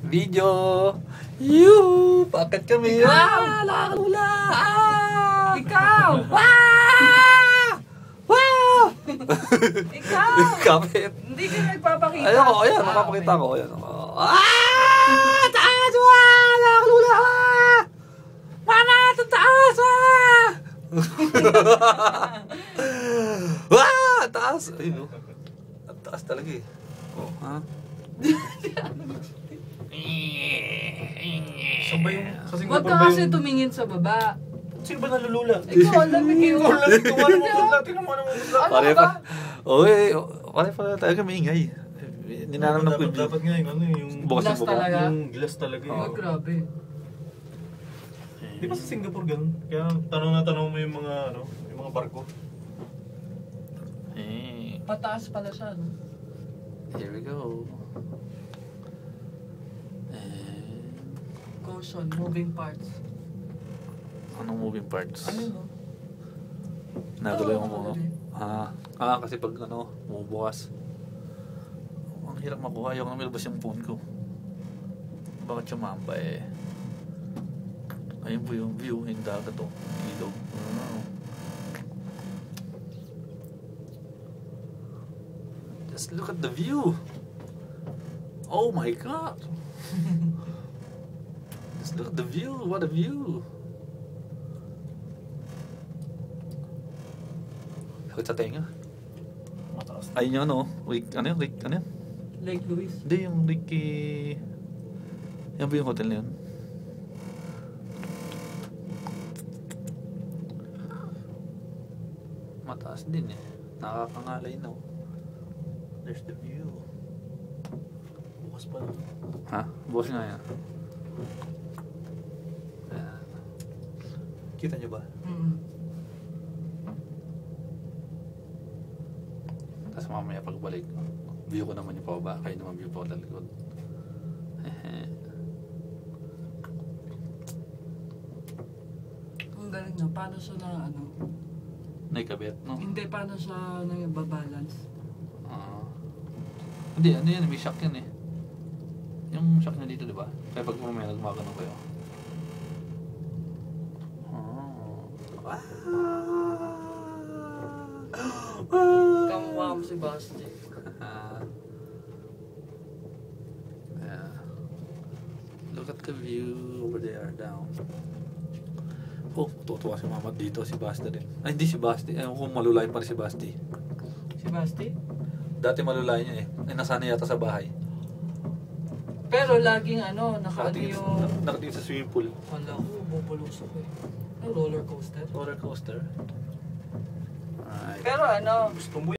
Video! Yuhu! Bakit kami? Ah! Lakalula! Ah! Ikaw! Ah! Wow! Ikaw! Kapit! Hindi ka nagpapakita. Ayoko, ayan, mapapakita ko. Ayan. Ah! Taas! Wow! Lakalula! Ah! Mama! Taas! Ah! Wow! Taas! Ayun, oh. Ang taas talaga eh. Oh, ha? Sabay yung sa Huwag Singapore ka ba kasi yung... tumingin sa baba. Sino ba nalulula? Ikaw, ang lamig yun. Ikaw lang, tuwan mo butla. Tingnan mo naman butla. Ano Pare ba? pa. Oy, pare pa tayo kami ingay. Ninanam ko Dapat nga yung ano yung... bukas Glass ng baba. talaga. Yung glass talaga Oh, eh. grabe. Di ba sa Singapore ganun? Kaya tanong na tanong mo yung mga ano, yung mga barko. Pataas pala siya, no? Here we go. Caution, moving parts. Anong moving parts? Ano, no? Nagulo yung Oo, ano. nagulo. Kasi pag ano, bumubukas. Ang hirap makuha. Ayoko na milabas yung phone ko. Bakit sumamba eh? Ayun po yung view, yung dagat o. Ilog. Just look at the view. Oh my god. Just look at the view. What a view. Sakit sa tenga. Mataas. Ayun yung ano, Lake, ano yun? Lake, ano yun? Lake Louise. Hindi, yung Lake, yan ba yung hotel na yun? Mataas din eh. Nakakangalay na. There's the view. Bukas pa lang. Ha? Bukas nga yan. Ayan. Kita nyo ba? Tapos mamaya pagbalik, view ko naman yung pababa. Kayo naman view po sa likod. Ang galing na. Paano siya na, ano? Naikabit, no? Hindi, paano siya nagbabalance? Hindi, ano yan, may shock yan eh. Yung shock niya dito, di ba? Kaya pag mamaya nagmagano kayo. Kamukha mo si Basti. Yeah. Look at the view over there down. Oh, tutuwa si Mama dito, si Basti din. Ay, hindi si Basti. Ayaw kung malulay pa rin si Basti. Si Basti? Dati malulay niya eh. Ay, nasana yata sa bahay. Pero laging ano, nakaano yung... Nakatingin sa swimming pool. Wala ko, bubulusok eh. Roller coaster. Roller coaster. Alright. Pero ano, Gusto mo